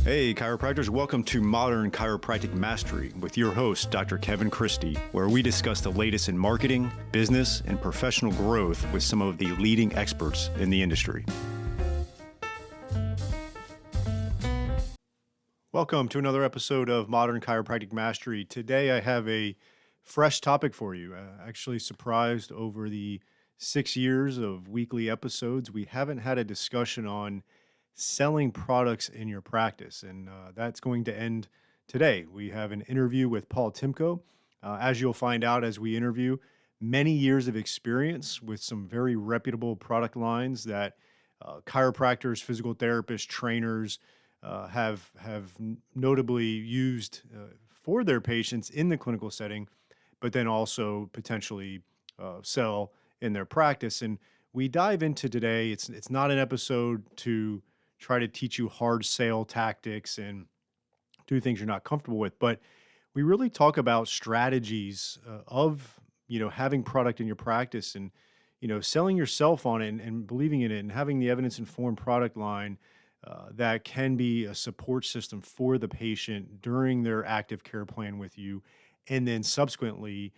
Hey, chiropractors, welcome to Modern Chiropractic Mastery with your host, Dr. Kevin Christie, where we discuss the latest in marketing, business, and professional growth with some of the leading experts in the industry. Welcome to another episode of Modern Chiropractic Mastery. Today I have a fresh topic for you. Actually surprised over the 6 years of weekly episodes, we haven't had a discussion on selling products in your practice. And that's going to end today. We have an interview with Paul Timko. As you'll find out as we interview, many years of experience with some very reputable product lines that chiropractors, physical therapists, trainers have notably used for their patients in the clinical setting, but then also potentially sell in their practice. And we dive into today. It's not an episode to try to teach you hard sale tactics and do things you're not comfortable with. But we really talk about strategies of, having product in your practice and, selling yourself on it and believing in it and having the evidence-informed product line that can be a support system for the patient during their active care plan with you. And then subsequently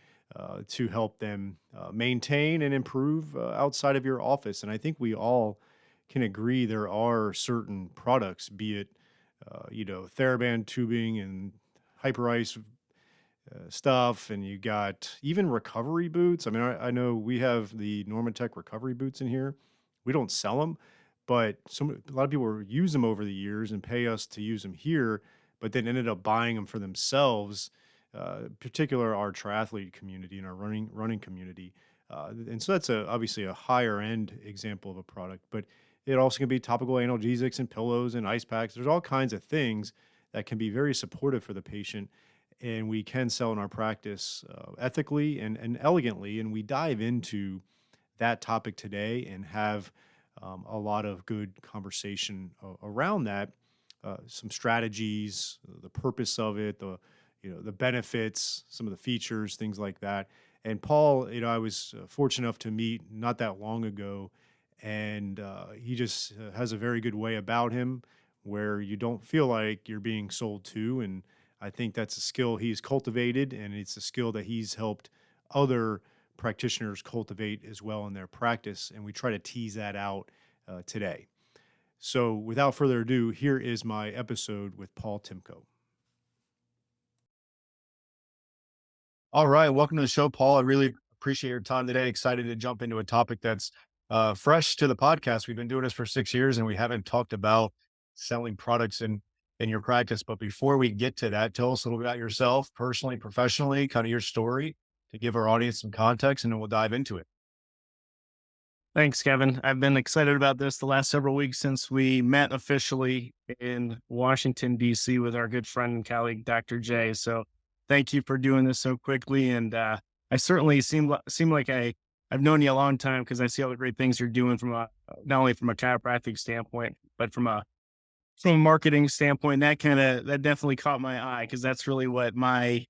to help them maintain and improve outside of your office. And I think we all can agree there are certain products, be it, TheraBand tubing and hyperice stuff, and you got even recovery boots. I mean, I know we have the Normatec recovery boots in here. We don't sell them, but a lot of people use them over the years and pay us to use them here, but then ended up buying them for themselves, particular our triathlete community and our running community. And so that's obviously a higher end example of a product, but it also can be topical analgesics and pillows and ice packs. There's all kinds of things that can be very supportive for the patient, and we can sell in our practice ethically and elegantly. And we dive into that topic today and have a lot of good conversation around that, some strategies, the purpose of it, the benefits, some of the features, things like that. And Paul, I was fortunate enough to meet not that long ago, and he just has a very good way about him where you don't feel like you're being sold to. And I think that's a skill he's cultivated, and it's a skill that he's helped other practitioners cultivate as well in their practice. And we try to tease that out today. So without further ado, here is my episode with Paul Timko. All right. Welcome to the show, Paul. I really appreciate your time today. Excited to jump into a topic that's fresh to the podcast. We've been doing this for 6 years and we haven't talked about selling products in your practice. But before we get to that, tell us a little bit about yourself, personally, professionally, kind of your story to give our audience some context, and then we'll dive into it. Thanks, Kevin. I've been excited about this the last several weeks since we met officially in Washington, D.C. with our good friend and colleague, Dr. J. So thank you for doing this so quickly. And I certainly seem like I've known you a long time because I see all the great things you're doing not only from a chiropractic standpoint, but from a marketing standpoint. That definitely caught my eye because that's really what my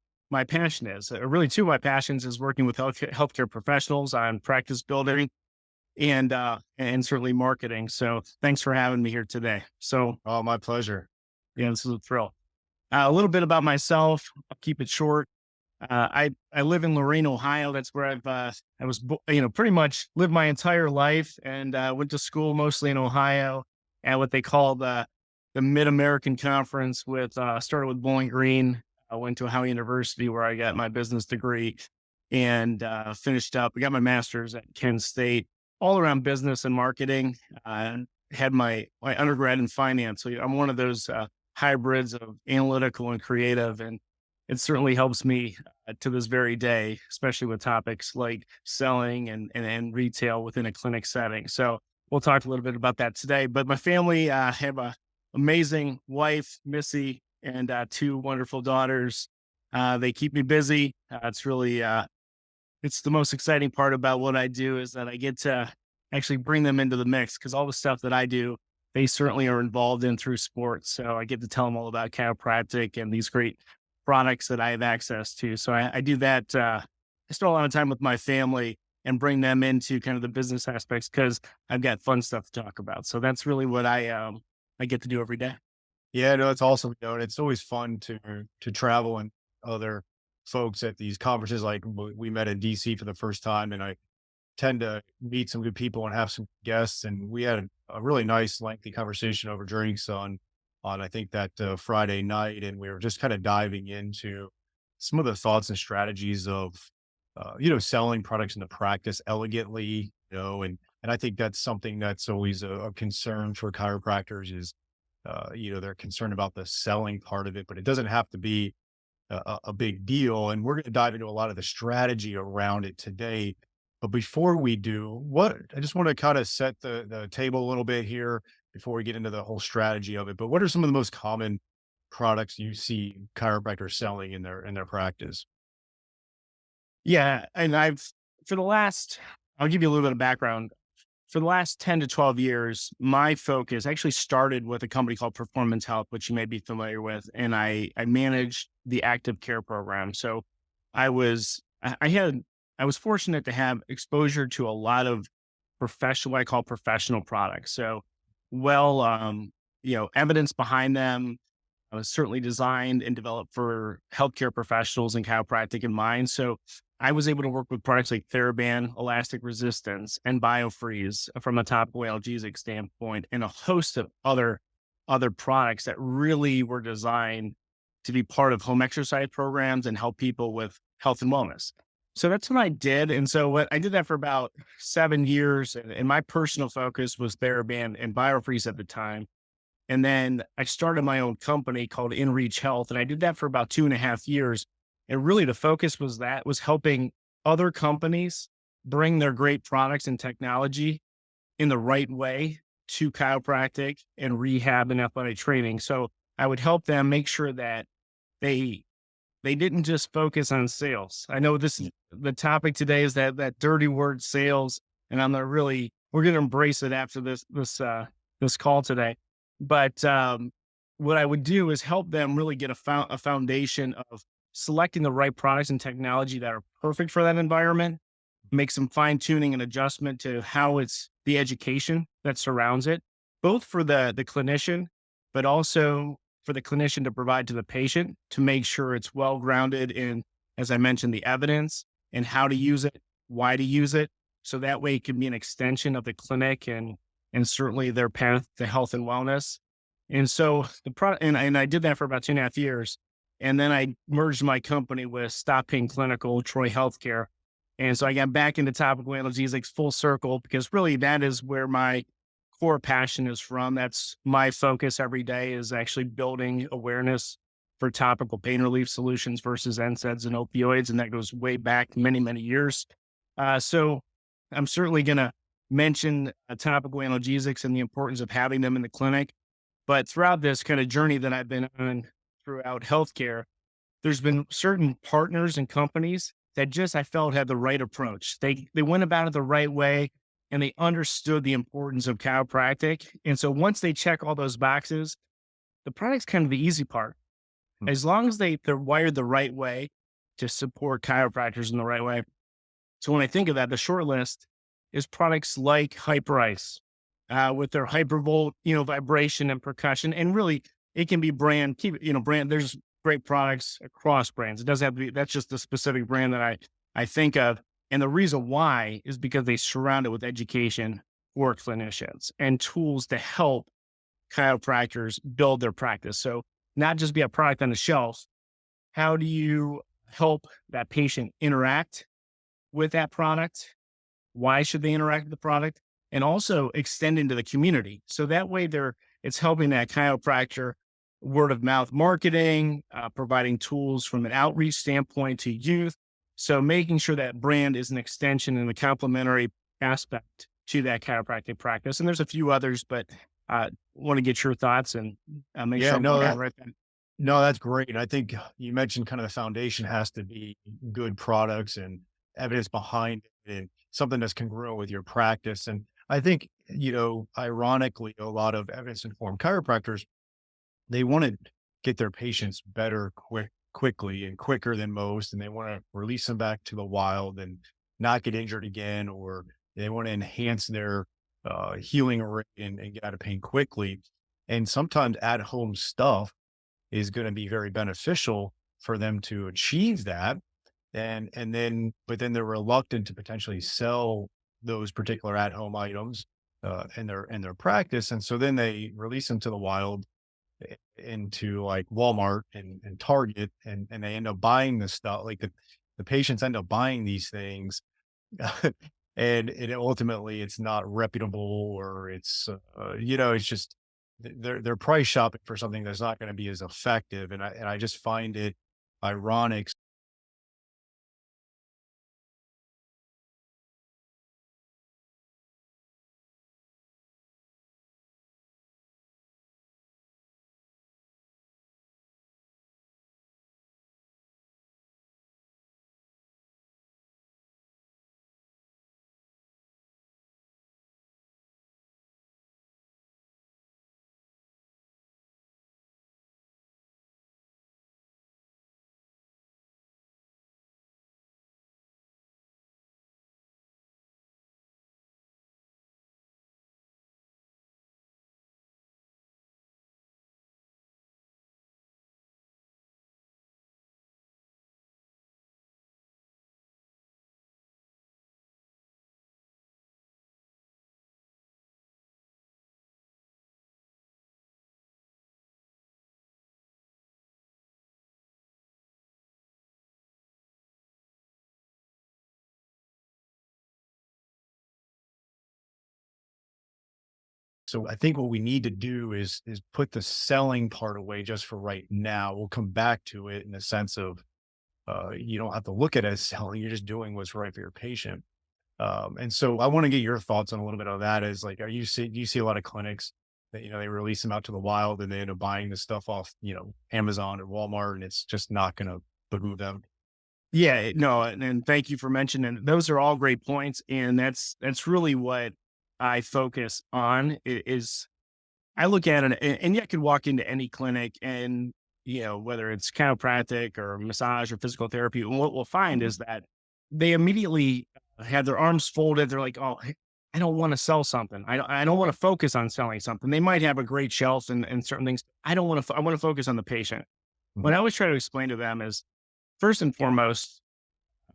passion is. Really, two of my passions is working with healthcare professionals on practice building and certainly marketing. So thanks for having me here today. So, Oh, my pleasure. Yeah, this is a thrill. A little bit about myself. I'll keep it short. I live in Lorain, Ohio. That's where I was, pretty much lived my entire life, and went to school mostly in Ohio at what they call the Mid-American Conference. Started with Bowling Green. I went to Ohio University where I got my business degree, and finished up. I got my master's at Kent State, all around business and marketing. Had my undergrad in finance. So I'm one of those hybrids of analytical and creative, and it certainly helps me to this very day, especially with topics like selling and retail within a clinic setting. So we'll talk a little bit about that today. But my family have an amazing wife, Missy, and two wonderful daughters. They keep me busy. It's really, it's the most exciting part about what I do is that I get to actually bring them into the mix, because all the stuff that I do, they certainly are involved in through sports. So I get to tell them all about chiropractic and these great products that I have access to. So I do that. I spend a lot of time with my family and bring them into kind of the business aspects because I've got fun stuff to talk about. So that's really what I get to do every day. Yeah, no, it's awesome. And it's always fun to travel and other folks at these conferences. Like we met in DC for the first time, and I tend to meet some good people and have some guests. And we had a really nice, lengthy conversation over drinks on I think that Friday night, and we were just kind of diving into some of the thoughts and strategies of selling products into practice elegantly, and I think that's something that's always a concern for chiropractors is they're concerned about the selling part of it, but it doesn't have to be a big deal. And we're going to dive into a lot of the strategy around it today. But before we do, what I just want to kind of set the table a little bit here before we get into the whole strategy of it. But what are some of the most common products you see chiropractors selling in their practice? Yeah, and for the last I'll give you a little bit of background. For the last 10 to 12 years, my focus actually started with a company called Performance Health, which you may be familiar with, and I managed the active care program. So I was I had I was fortunate to have exposure to a lot of what I call professional products. So well, evidence behind them, was certainly designed and developed for healthcare professionals and chiropractic in mind. So I was able to work with products like TheraBand, Elastic Resistance, and BioFreeze from a topical analgesic standpoint, and a host of other products that really were designed to be part of home exercise programs and help people with health and wellness. So that's what I did. And so what I did that for about 7 years. And my personal focus was TheraBand and BioFreeze at the time. And then I started my own company called InReach Health, and I did that for about 2.5 years. And really the focus was helping other companies bring their great products and technology in the right way to chiropractic and rehab and athletic training. So I would help them make sure that they they didn't just focus on sales. I know this is the topic today is that dirty word sales, and I'm not really we're going to embrace it after this call today. But what I would do is help them really get a foundation of selecting the right products and technology that are perfect for that environment, make some fine tuning and adjustment to how it's the education that surrounds it, both for the clinician, but also for the clinician to provide to the patient to make sure it's well grounded in, as I mentioned, the evidence and how to use it, why to use it. So that way it can be an extension of the clinic and certainly their path to health and wellness. And so the product, and I did that for about 2.5 years. And then I merged my company with Stop Pain Clinical, Troy Healthcare. And so I got back into topical analgesics full circle because really that is where my core passion is from. That's my focus every day is actually building awareness for topical pain relief solutions versus NSAIDs and opioids. And that goes way back many, many years. So I'm certainly going to mention topical analgesics and the importance of having them in the clinic. But throughout this kind of journey that I've been on throughout healthcare, there's been certain partners and companies that just I felt had the right approach. They went about it the right way and they understood the importance of chiropractic. And so once they check all those boxes, the product's kind of the easy part. Hmm. As long as they're wired the right way to support chiropractors in the right way. So when I think of that, the short list is products like Hyperice, with their hypervolt, vibration and percussion. And really it can be brand, there's great products across brands. It doesn't have to be, that's just the specific brand that I think of. And the reason why is because they surround it with education for clinicians and tools to help chiropractors build their practice. So not just be a product on the shelf. How do you help that patient interact with that product? Why should they interact with the product? And also extend into the community. So that way it's helping that chiropractor word of mouth marketing, providing tools from an outreach standpoint to youth. So making sure that brand is an extension and a complementary aspect to that chiropractic practice. And there's a few others, but want to get your thoughts and make sure Yeah, I'm no, covering that right then. no, that's great. And I think you mentioned kind of the foundation has to be good products and evidence behind it and something that's congruent with your practice. And I think, ironically, a lot of evidence informed chiropractors, they want to get their patients better quickly and quicker than most. And they want to release them back to the wild and not get injured again, or they want to enhance their healing rate and get out of pain quickly. And sometimes at home stuff is going to be very beneficial for them to achieve that. But then they're reluctant to potentially sell those particular at home items in their practice. And so then they release them to the wild into like Walmart and Target, and they end up buying this stuff. Like the patients end up buying these things, and ultimately it's not reputable, or it's just they're price shopping for something that's not going to be as effective. And I just find it ironic. So I think what we need to do is put the selling part away just for right now. We'll come back to it in the sense of you don't have to look at it as selling. You're just doing what's right for your patient. And so I want to get your thoughts on a little bit of that. Is like, do you see a lot of clinics that, they release them out to the wild and they end up buying this stuff off, Amazon or Walmart, and it's just not going to behoove them? Yeah, no, and thank you for mentioning. Those are all great points, and that's really what I focus on. Is I look at it, and you could walk into any clinic, and whether it's chiropractic or massage or physical therapy, and what we'll find is that they immediately have their arms folded. They're like, "Oh, I don't want to sell something. I don't want to focus on selling something." They might have a great shelf and certain things. I don't want to. I want to focus on the patient. What I always try to explain to them is, first and foremost,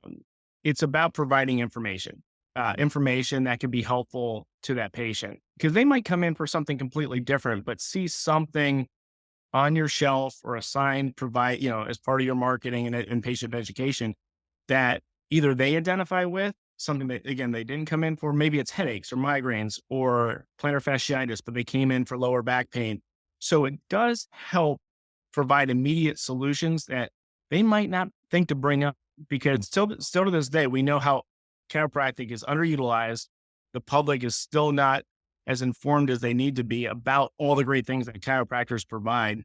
um, it's about providing information that can be helpful to that patient, because they might come in for something completely different, but see something on your shelf or a sign provide, as part of your marketing and patient education, that either they identify with something that, again, they didn't come in for. Maybe it's headaches or migraines or plantar fasciitis, but they came in for lower back pain. So it does help provide immediate solutions that they might not think to bring up, because still to this day, we know how chiropractic is underutilized. The public is still not as informed as they need to be about all the great things that chiropractors provide.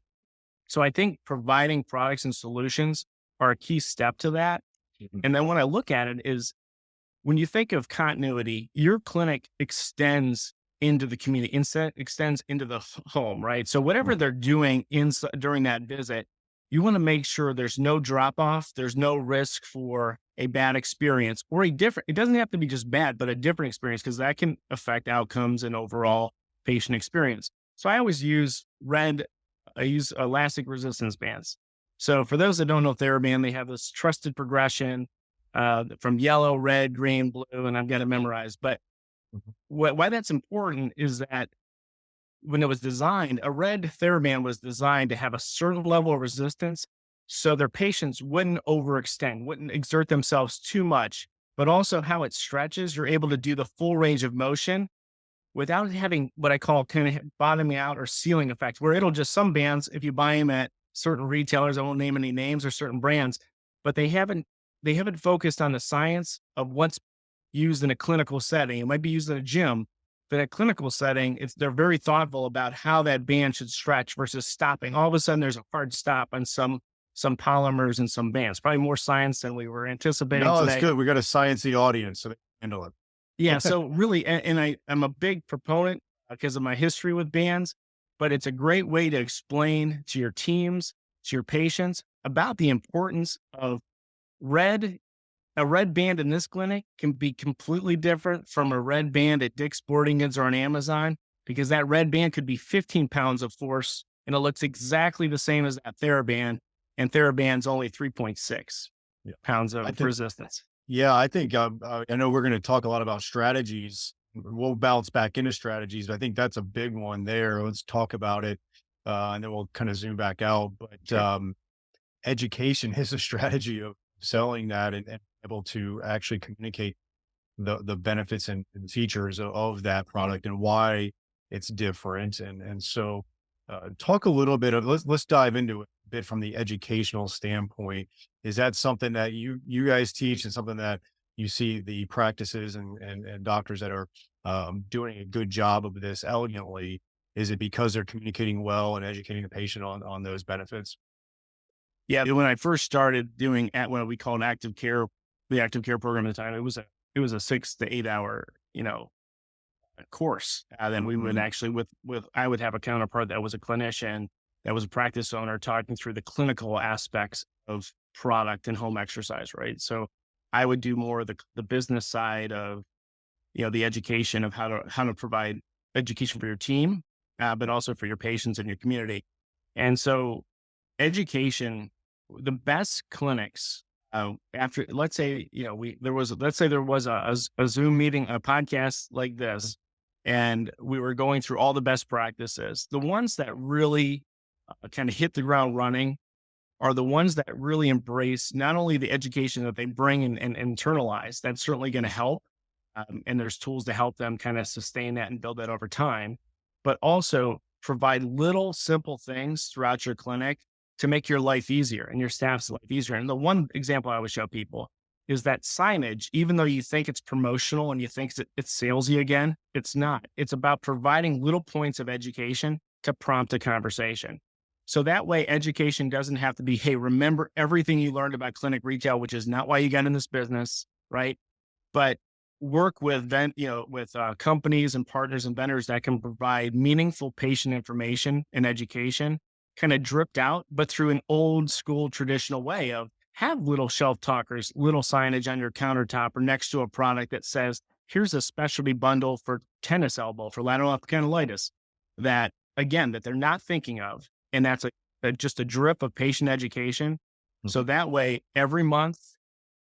So I think providing products and solutions are a key step to that. And then when I look at it is, when you think of continuity, your clinic extends into the community, extends into the home, right? So whatever they're doing during that visit, you want to make sure there's no drop off, there's no risk for a bad experience, or a different. It doesn't have to be just bad, but a different experience, because that can affect outcomes and overall patient experience. So I always use I use elastic resistance bands. So for those that don't know TheraBand, they have this trusted progression from yellow, red, green, blue, and I've got it memorized. But why that's important is that when it was designed, a red TheraBand was designed to have a certain level of resistance, so their patients wouldn't overextend, wouldn't exert themselves too much, but also how it stretches. You're able to do the full range of motion without having what I call kind of bottoming out or ceiling effect, where it'll just, some bands, if you buy them at certain retailers, I won't name any names, or certain brands, but they haven't focused on the science of what's used in a clinical setting. It might be used in a gym, but in a clinical setting, they're very thoughtful about how that band should stretch versus stopping. All of a sudden, there's a hard stop on some polymers and some bands. Probably more science than we were anticipating No, it's today. good. We got a sciencey audience, so they can handle it. Yeah, so really, I'm a big proponent because of my history with bands, but it's a great way to explain to your teams, to your patients, about the importance of red. A red band in this clinic can be completely different from a red band at Dick's Sporting Goods or on Amazon. because that red band could be 15 pounds of force and it looks exactly the same as that TheraBand, and TheraBand's only 3.6 Yeah. pounds I of think, resistance. yeah, I think, I know we're going to talk a lot about strategies. We'll bounce back into strategies, but I think that's a big one there. Let's talk about it. And then we'll kind of zoom back out. But Sure. education is a strategy of selling that and able to actually communicate the benefits and features of that product and why it's different. And so, talk a little bit of let's dive into it a bit from the educational standpoint. Is that something that you guys teach and something that you see the practices and doctors that are doing a good job of this elegantly? Is it because they're communicating well and educating the patient on those benefits? Yeah, when I first started doing at what we call an the active care program at the time, it was a 6 to 8 hour, course. Then we would Mhm. actually with I would have a counterpart that was a clinician, that was a practice owner, talking through the clinical aspects of product and home exercise, right? So I would do more of the business side of, the education of how to provide education for your team, but also for your patients and your community. And so education, the best clinics, after, let's say, let's say there was a Zoom meeting, a podcast like this, and we were going through all the best practices. The ones that really kind of hit the ground running are the ones that really embrace not only the education that they bring and internalize. That's certainly going to help. And there's tools to help them kind of sustain that and build that over time, but also provide little simple things throughout your clinic to make your life easier and your staff's life easier. And the one example I always show people is that signage, even though you think it's promotional and you think it's salesy again, it's not. It's about providing little points of education to prompt a conversation. So that way, education doesn't have to be, hey, remember everything you learned about clinic retail, which is not why you got in this business, right? But work with companies and partners and vendors that can provide meaningful patient information and education, kind of dripped out, but through an old school traditional way of have little shelf talkers, little signage on your countertop or next to a product that says, here's a specialty bundle for tennis elbow, for lateral epicondylitis, that again, that they're not thinking of. And that's just a drip of patient education. So Mhm. that way, every month,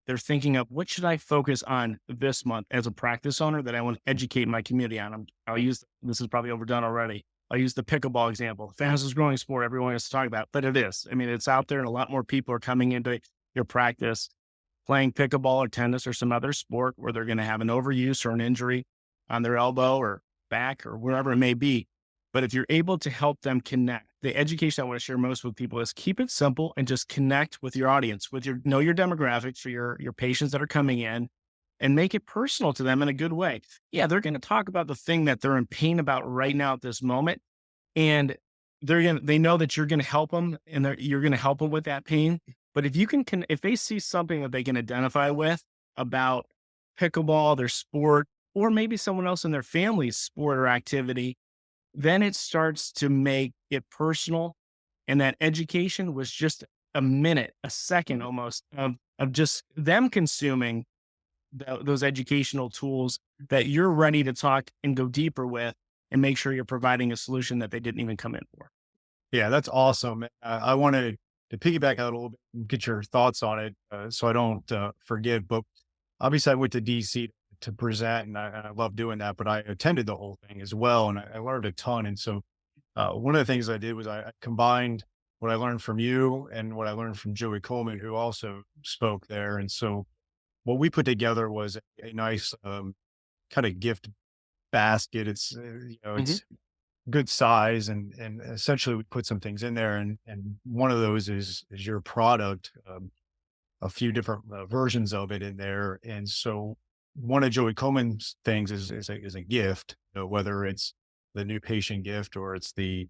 they're thinking of what should I focus on this month as a practice owner that I want to educate my community on. I'll use, this is probably overdone already. I'll use the pickleball example, fastest growing sport everyone wants to talk about, but it is. I mean, it's out there and a lot more people are coming into your practice playing pickleball or tennis or some other sport where they're going to have an overuse or an injury on their elbow or back or wherever it may be. But if you're able to help them connect, the education I want to share most with people is keep it simple and just connect with your audience, with know your demographics for your patients that are coming in, and make it personal to them in a good way. Yeah, they're going to talk about the thing that they're in pain about right now at this moment, and they know that you're going to help them, and you're going to help them with that pain. But if you if they see something that they can identify with about pickleball, their sport, or maybe someone else in their family's sport or activity, then it starts to make it personal. And that education was just a minute, a second almost of just them consuming those educational tools that you're ready to talk and go deeper with and make sure you're providing a solution that they didn't even come in for. Yeah, that's awesome. I wanted to piggyback out a little bit and get your thoughts on it, so I don't forget. But obviously, I went to DC to present, and I love doing that. But I attended the whole thing as well, and I learned a ton. And so, one of the things I did was I combined what I learned from you and what I learned from Joey Coleman, who also spoke there. And so, what we put together was a nice kind of gift basket. Mhm. It's good size and essentially we put some things in there and one of those is your product, a few different versions of it in there. And so one of Joey Coleman's things is a gift, whether it's the new patient gift or it's the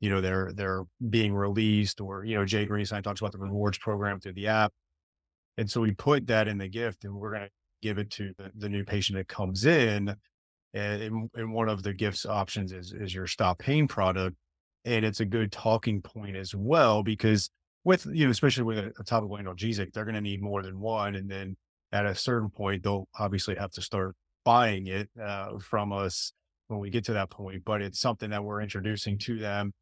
they're being released, or Jay Greenstein talks about the rewards program through the app. And so we put that in the gift and we're going to give it to the new patient that comes in. And one of the gifts options is your stop pain product. And it's a good talking point as well, because with, especially with a topical analgesic, they're going to need more than one. And then at a certain point, they'll obviously have to start buying it from us when we get to that point, but it's something that we're introducing to them.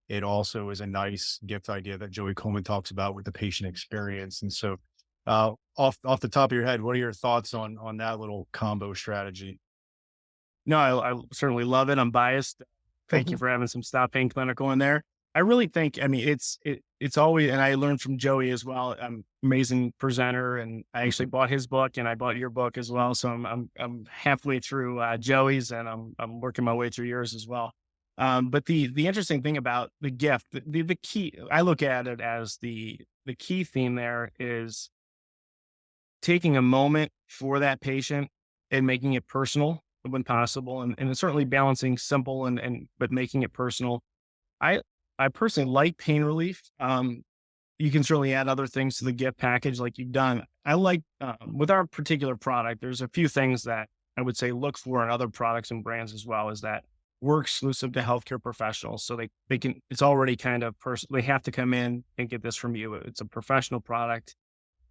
It also is a nice gift idea that Joey Coleman talks about with the patient experience. And so, off the top of your head, what are your thoughts on that little combo strategy? No, I certainly love it. I'm biased. Thank you for having some stop pain clinical in there. I really think, I mean, it's always, and I learned from Joey as well. Amazing presenter, and I actually bought his book, and I bought your book as well. So I'm halfway through Joey's, and I'm working my way through yours as well. But the interesting thing about the gift, the key, I look at it as the key theme there is taking a moment for that patient and making it personal when possible, and it's certainly balancing simple and but making it personal. I I personally like pain relief. You can certainly add other things to the gift package like you've done. I like with our particular product, there's a few things that I would say look for in other products and brands as well. Is that we're exclusive to healthcare professionals, so they can, it's already kind of they have to come in and get this from you. It's a professional product,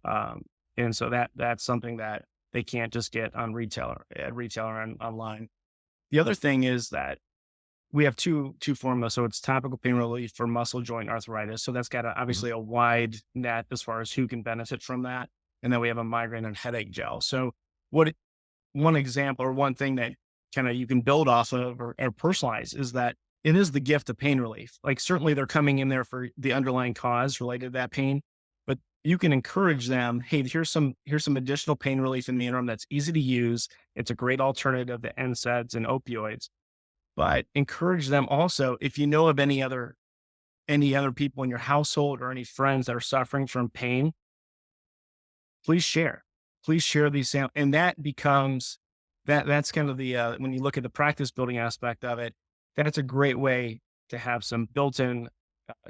um, and so that's something that they can't just get on retailer and online. The other thing is that we have two formulas. So it's topical pain relief for muscle joint arthritis. So that's got Mhm. obviously a wide net as far as who can benefit from that. And then we have a migraine and headache gel. So what one example or one thing that kind of you can build off of or personalize is that it is the gift of pain relief. Like certainly they're coming in there for the underlying cause related to that pain, but you can encourage them, hey, here's some additional pain relief in the interim that's easy to use. It's a great alternative to NSAIDs and opioids, but encourage them also, if you know of any other people in your household or any friends that are suffering from pain, please share. Please share these and that becomes that's kind of the when you look at the practice building aspect of it, that's a great way to have some built-in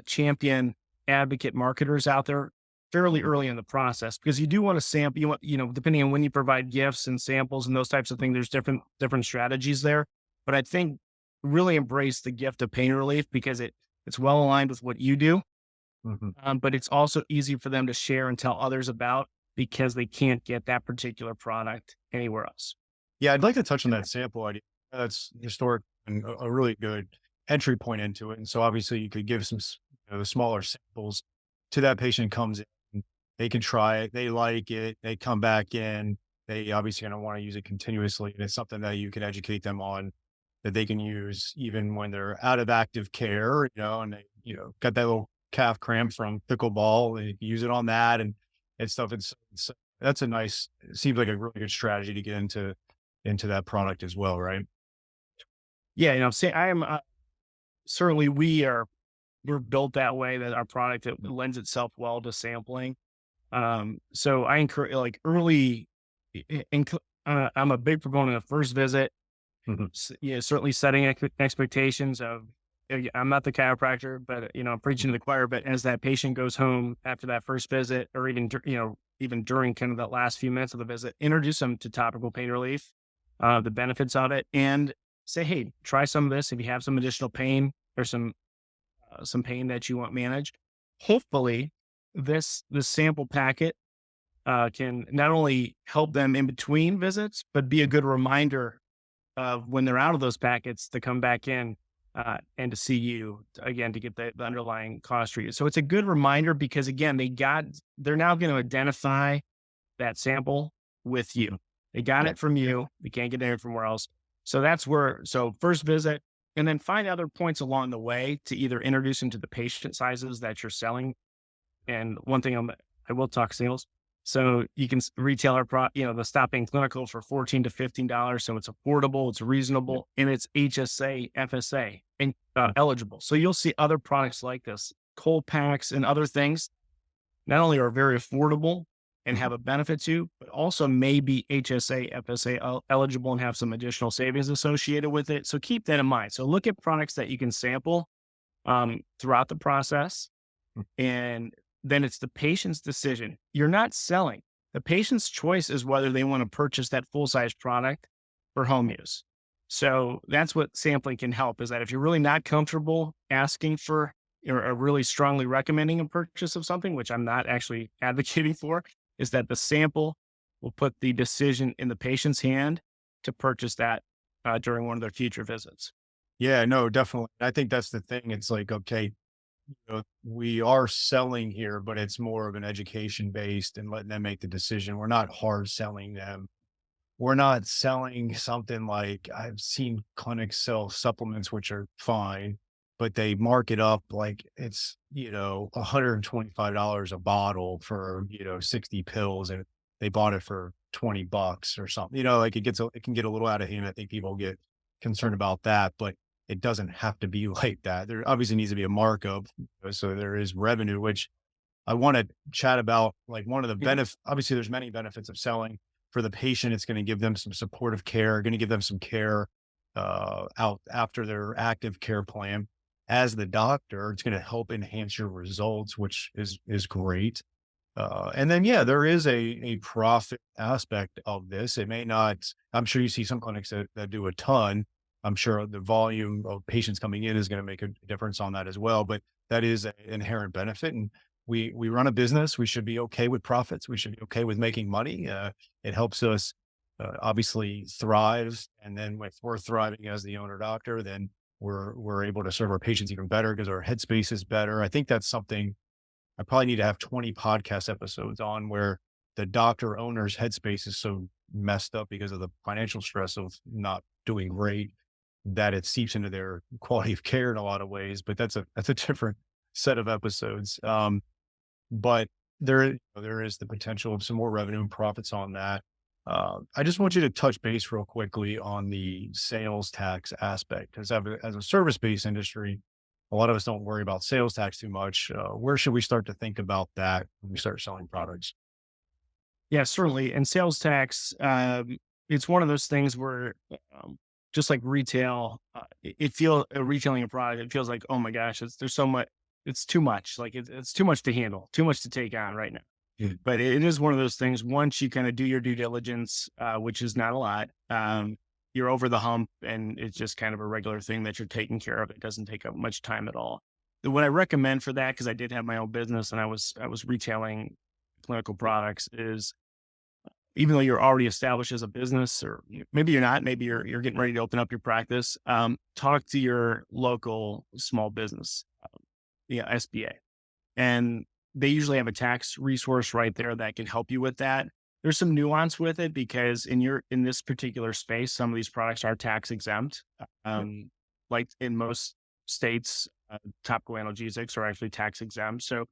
champion advocate marketers out there fairly Mhm. early in the process, because you do want to sample, you want, depending on when you provide gifts and samples and those types of things, there's different strategies there. But I think really embrace the gift of pain relief because it's well aligned with what you do, Mhm. but it's also easy for them to share and tell others about because they can't get that particular product anywhere else. Yeah, I'd like to touch on that sample idea. That's historic and a really good entry point into it. And so obviously you could give the smaller samples to that patient comes in, they can try it, they like it, they come back in, they obviously going to want to use it continuously. And it's something that you can educate them on that they can use even when they're out of active care, and they, got that little calf cramp from pickleball, they can use it on that and stuff. It's that's a nice, it seems like a really good strategy to get into that product as well, right? Yeah, say I am certainly we're built that way that our product it lends itself well to sampling. So I encourage like early, I'm a big proponent of first visit. Mhm. Yeah, certainly setting expectations of, I'm not the chiropractor, but I'm preaching to the choir. But as that patient goes home after that first visit, or even even during kind of that last few minutes of the visit, introduce them to topical pain relief, the benefits of it, and say, hey, try some of this if you have some additional pain or some pain that you want managed. Hopefully, this sample packet can not only help them in between visits, but be a good reminder of when they're out of those packets to come back in and to see you again to get the underlying cause treated. So it's a good reminder because again, they're now going to identify that sample with you. They got Yeah. it from you. They can't get it from where else. So that's where, so first visit, and then find other points along the way to either introduce them to the patient sizes that you're selling. And one thing I will talk sales. So you can retail our the Stop Pain Clinical for $14 to $15. So it's affordable, it's Yeah. reasonable, and it's HSA, FSA, and Mhm. eligible. So you'll see other products like this, cold packs and other things not only are very affordable and Mhm. have a benefit to, but also may be HSA, FSA eligible and have some additional savings associated with it. So keep that in mind. So look at products that you can sample throughout the process, Mhm. and then it's the patient's decision. You're not selling. The patient's choice is whether they want to purchase that full size product for home use. So that's what sampling can help is that if you're really not comfortable asking for or really strongly recommending a purchase of something, which I'm not actually advocating for, is that the sample will put the decision in the patient's hand to purchase that during one of their future visits. Yeah, no, definitely. I think that's the thing. It's like, okay, we are selling here, but it's more of an education based and letting them make the decision. We're not hard selling them. We're not selling something like I've seen clinics sell supplements, which are fine, but they mark it up like it's, $125 a bottle for, 60 pills and they bought it for $20 or something. Like it can get a little out of hand. I think people get concerned about that, but it doesn't have to be like that. There obviously needs to be a markup. So there is revenue, which I want to chat about. Like one of the Mhm. benefits, obviously there's many benefits of selling for the patient. It's going to give them some supportive care, going to give them some care out after their active care plan. As the doctor, it's going to help enhance your results, which is great. And then, yeah, there is a profit aspect of this. It may not, I'm sure you see some clinics that do a ton. I'm sure the volume of patients coming in is going to make a difference on that as well. But that is an inherent benefit. And we run a business. We should be okay with profits. We should be okay with making money. It helps us obviously thrive. And then if we're thriving as the owner doctor, then we're able to serve our patients even better because our headspace is better. I think that's something I probably need to have 20 podcast episodes on where the doctor owner's headspace is so messed up because of the financial stress of not doing great that it seeps into their quality of care in a lot of ways. But that's a different set of episodes. But there is the potential of some more revenue and profits on that. I just want you to touch base real quickly on the sales tax aspect because as a service based industry, a lot of us don't worry about sales tax too much. Where should we start to think about that when we start selling products? Yeah, certainly. And sales tax, it's one of those things where, just like retail, it feels retailing a product. It feels like, oh my gosh, there's so much. It's too much. Like it's too much to handle, too much to take on right now. Yeah. But it is one of those things. Once you kind of do your due diligence, which is not a lot, you're over the hump, and it's just kind of a regular thing that you're taking care of. It doesn't take up much time at all. What I recommend for that, because I did have my own business and I was retailing clinical products, is even though you're already established as a business, or maybe you're not, maybe you're getting ready to open up your practice, talk to your local small business, SBA, and they usually have a tax resource right there that can help you with that. There's some nuance with it because in this particular space, some of these products are tax exempt. Like in most states, topical analgesics are actually tax exempt. So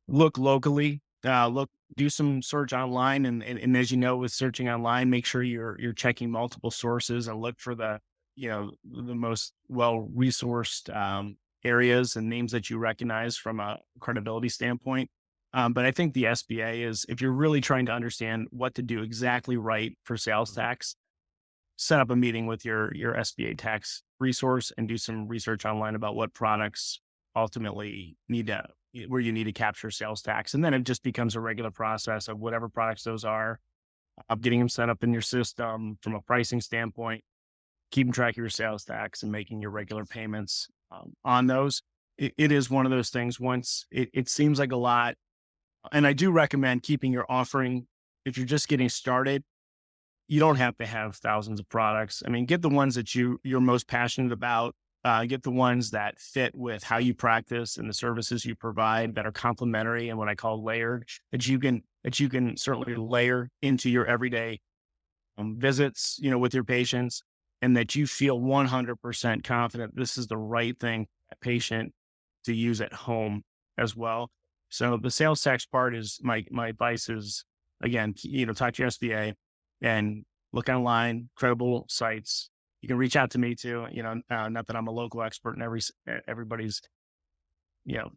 look locally, do some search online, and as you know, with searching online, make sure you're checking multiple sources and look for the most well resourced areas and names that you recognize from a credibility standpoint. But I think the SBA is, if you're really trying to understand what to do exactly right for sales tax, set up a meeting with your SBA tax resource and do some research online about what products ultimately where you need to capture sales tax. And then it just becomes a regular process of whatever products those are, of getting them set up in your system from a pricing standpoint, keeping track of your sales tax and making your regular payments on those. It is one of those things. Once it seems like a lot, and I do recommend keeping your offering. If you're just getting started, you don't have to have thousands of products. I mean, get the ones that you're most passionate about. Get the ones that fit with how you practice and the services you provide that are complementary and what I call layered, that you can certainly layer into your everyday visits, with your patients, and that you feel 100% confident this is the right thing for that patient to use at home as well. So the sales tax part is my advice is, again, talk to your SBA and look online, credible sites. You can reach out to me too. Not that I'm a local expert in everybody's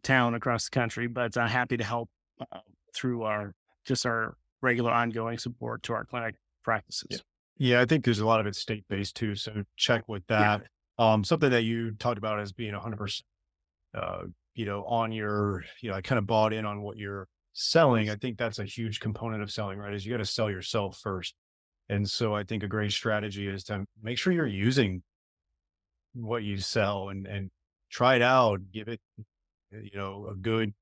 town across the country, but I'm happy to help through our regular ongoing support to our clinic Yeah. practices. Yeah, I think there's a lot of it state based too. So check with Yeah. that. Something that you talked about as being 100%, on your, I kind of bought in on what you're selling. I think that's a huge component of selling, right? Is you got to sell yourself first. And so I think a great strategy is to make sure you're using what you sell and try it out, give it, a good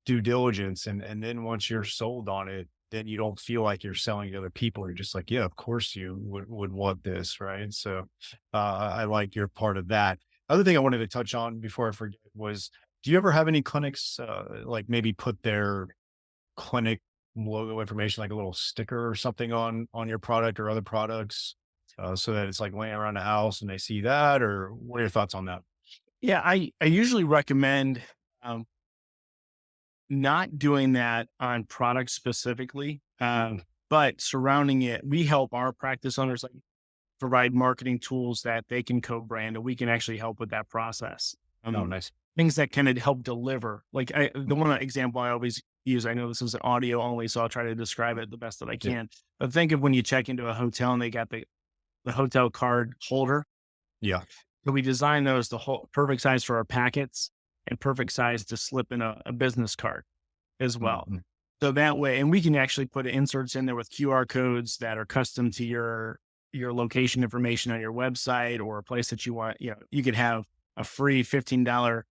due diligence. And then once you're sold on it, then you don't feel like you're selling to other people. You're just like, yeah, of course you would want this, right? So I like your part of that. Other thing I wanted to touch on before I forget was, do you ever have any clinics like maybe put their clinic logo information, like a little sticker or something on your product or other products, so that it's like laying around the house and they see that? Or what are your thoughts on that? Yeah, I usually recommend um, not doing that on products specifically, but surrounding it. We help our practice owners like provide marketing tools that they can co-brand, and we can actually help with that process. Oh, Um, nice. Things that can help deliver. Like the one example I always use. I know this is an audio only, so I'll try to describe it the best that I Yeah. can. But think of when you check into a hotel and they got the hotel card holder. Yeah. So we design those the whole perfect size for our packets and perfect size to slip in a business card as well. Mhm. So that way, and we can actually put inserts in there with QR codes that are custom to your location information on your website or a place that you want. You could have a free $15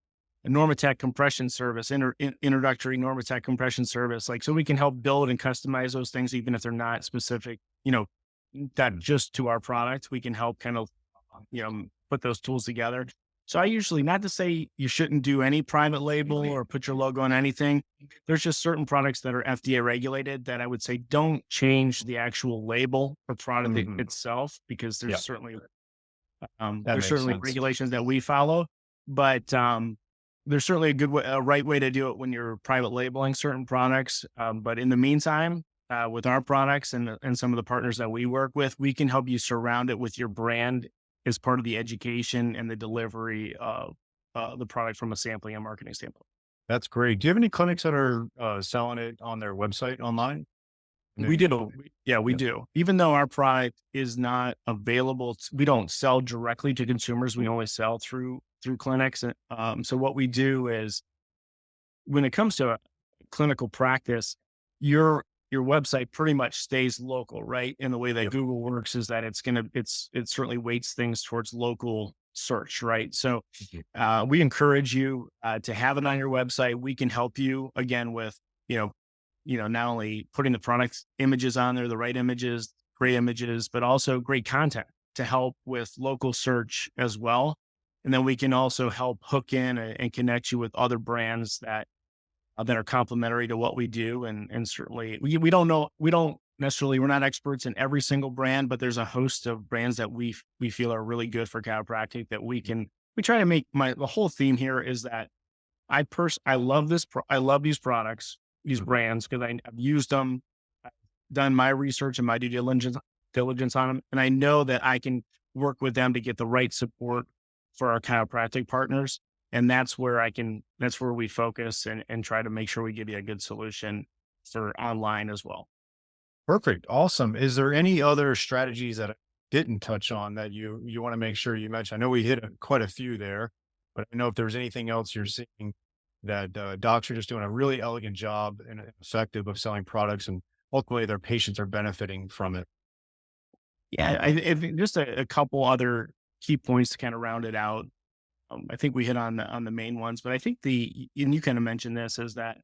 Normatec compression service, introductory Normatec compression service. Like, so we can help build and customize those things, even if they're not specific, that just to our product. We can help kind of, put those tools together. So I usually, not to say you shouldn't do any private label or put your logo on anything. There's just certain products that are FDA regulated that I would say don't change the actual label or product Mhm. itself, because Yeah, that there's makes certainly sense. regulations that we follow, but there's certainly a right way to do it when you're private labeling certain products. But in the meantime, with our products and some of the partners that we work with, we can help you surround it with your brand as part of the education and the delivery of the product from a sampling and marketing standpoint. That's great. Do you have any clinics that are selling it on their website online? We Maybe. do. Yeah, we Yeah. do. Even though our product is not available, we don't sell directly to consumers. We only sell through clinics. And, so what we do is, when it comes to a clinical practice, your website pretty much stays local, right? And the way that Yep. Google works is that it certainly weights things towards local search, right? So Mhm. we encourage you to have it on your website. We can help you again with you know not only putting the product images on there, the right images, great images, but also great content to help with local search as well. And then we can also help hook in and connect you with other brands that are complementary to what we do. And certainly we don't know, we're not experts in every single brand, but there's a host of brands that we feel are really good for chiropractic that we try to make. The whole theme here is that I love I love these products, these Mhm. brands, because I've used them, I've done my research and my diligence on them. And I know that I can work with them to get the right support for our chiropractic partners. And that's where we focus and try to make sure we give you a good solution for online as well. Perfect. Awesome. Is there any other strategies that I didn't touch on that you want to make sure you mention? I know we hit quite a few there, but I know if there's anything else you're seeing that docs are just doing a really elegant job and effective of selling products, and ultimately their patients are benefiting from it. Yeah, I think just a couple other key points to kind of round it out. I think we hit on the main ones, but I think and you kind of mentioned this, is that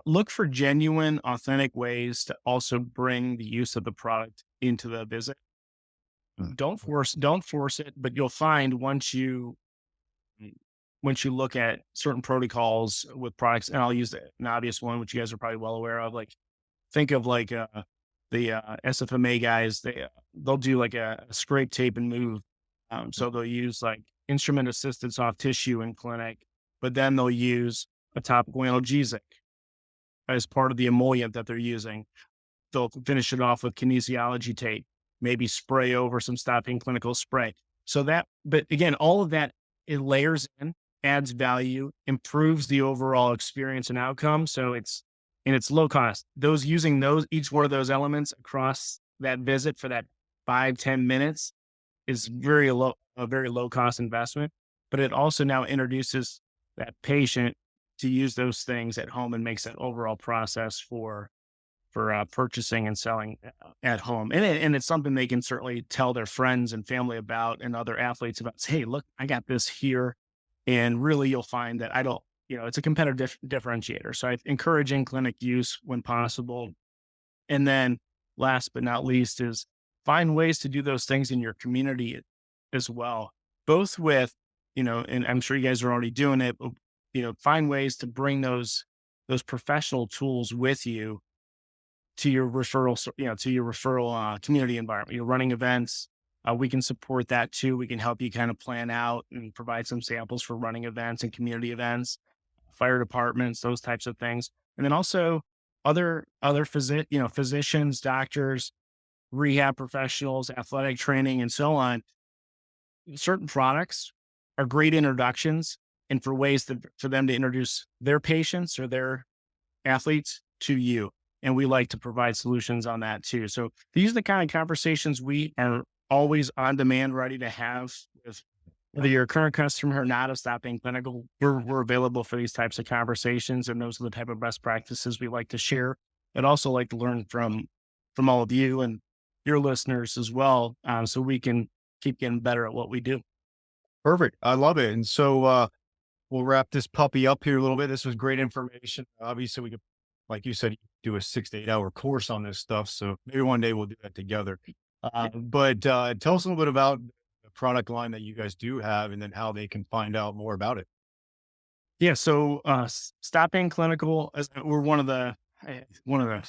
look for genuine, authentic ways to also bring the use of the product into the visit. Mm. Don't force it, but you'll find mm, once you look at certain protocols with products, and I'll use an obvious one, which you guys are probably well aware of. Like, think of like the SFMA guys. They'll do like a scrape, tape, and move. So they'll use like instrument assisted soft tissue in clinic, but then they'll use a topical analgesic as part of the emollient that they're using. They'll finish it off with kinesiology tape, maybe spray over some stopping clinical spray. But again, all of that, it layers in, adds value, improves the overall experience and outcome. It's low cost. Each one of those elements across that visit for that 5-10 minutes is a very low cost investment. But it also now introduces that patient to use those things at home and makes that overall process for purchasing and selling at home. And it's something they can certainly tell their friends and family about, and other athletes about. Say, hey, look, I got this here. And really, you'll find that it's a competitive differentiator. So I encourage in clinic use when possible. And then last but not least is find ways to do those things in your community as well, both with, and I'm sure you guys are already doing it, but, find ways to bring those professional tools with you to your referral, to your referral community environment. You're running events. We can support that too. We can help you kind of plan out and provide some samples for running events and community events, fire departments, those types of things. And then also physicians, doctors, rehab professionals, athletic training, and so on. Certain products are great introductions and for ways for them to introduce their patients or their athletes to you. And we like to provide solutions on that too. So these are the kind of conversations we are always on demand, ready to have with whether you're a current customer or not of Stop Being Clinical. We're available for these types of conversations, and those are the type of best practices we like to share. I'd also like to learn from all of you and your listeners as well, so we can keep getting better at what we do. Perfect. I love it. And so, we'll wrap this puppy up here a little bit. This was great information. Obviously, we could, like you said, do a 6 to 8 hour course on this stuff. So maybe one day we'll do that together. But tell us a little bit about the product line that you guys do have, and then how they can find out more about it. Yeah. So, Stop Being Clinical, we're one of the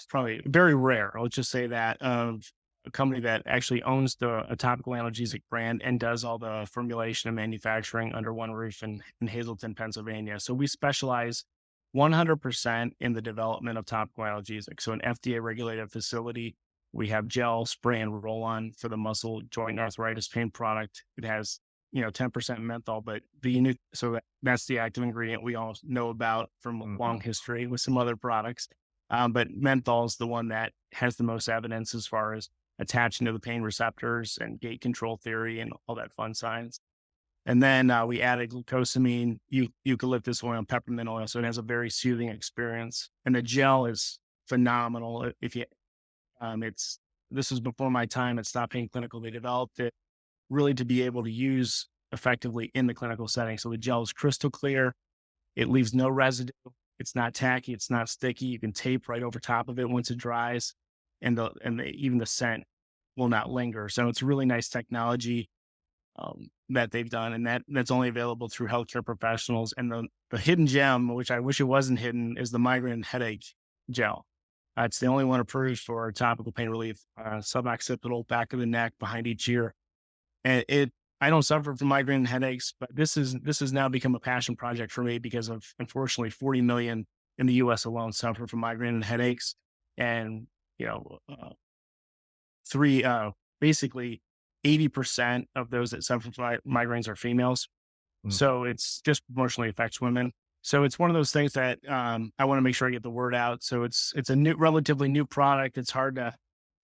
probably very rare, let's just say that, of a company that actually owns a topical analgesic brand and does all the formulation and manufacturing under one roof in Hazleton, Pennsylvania. So we specialize 100% in the development of topical analgesics. So an FDA regulated facility. We have gel, spray, and roll on for the muscle joint and arthritis pain product. It has 10% menthol, but that's the active ingredient we all know about from a long history with some other products. But menthol is the one that has the most evidence as far as attaching to the pain receptors and gate control theory and all that fun science. And then we added glucosamine, eucalyptus oil, and peppermint oil. So it has a very soothing experience. And the gel is phenomenal. If you, this is before my time at Stop Pain Clinical. They developed it really to be able to use effectively in the clinical setting. So the gel is crystal clear. It leaves no residue. It's not tacky. It's not sticky. You can tape right over top of it once it dries, and even the scent will not linger. So it's a really nice technology that they've done, and that's only available through healthcare professionals. And the hidden gem, which I wish it wasn't hidden, is the migraine headache gel. It's the only one approved for topical pain relief, suboccipital, back of the neck, behind each ear. And I don't suffer from migraine and headaches, but this has now become a passion project for me because of, unfortunately, 40 million in the U.S. alone suffer from migraine and headaches, and basically 80% of those that suffer from migraines are females. So it's disproportionately affects women. So it's one of those things that I want to make sure I get the word out. So it's a relatively new product. It's hard to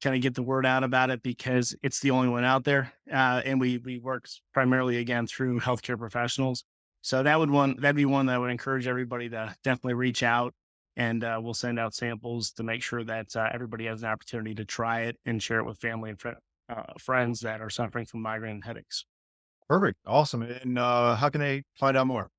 kind of get the word out about it because it's the only one out there. And we work primarily, again, through healthcare professionals. So that'd be one that I would encourage everybody to definitely reach out, and we'll send out samples to make sure that everybody has an opportunity to try it and share it with family and friends that are suffering from migraine and headaches. Perfect. Awesome. And how can they find out more?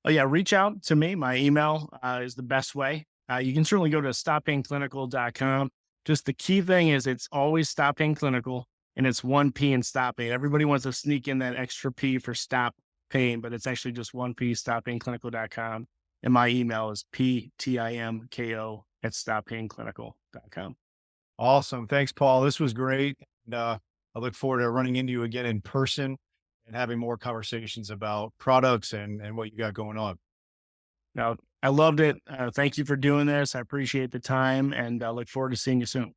Oh yeah, reach out to me. My email is the best way. You can certainly go to stoppainclinical.com. Just the key thing is it's always Stop Pain Clinical, and it's one P in Stop Pain. Everybody wants to sneak in that extra P for Stop Pain, but it's actually just one P, stoppaиnclinical.com. And my email is ptimko@stoppaиnclinical.com. Awesome. Thanks, Paul. This was great. And I look forward to running into you again in person and having more conversations about products and what you got going on. Now, I loved it. Thank you for doing this. I appreciate the time, and I look forward to seeing you soon.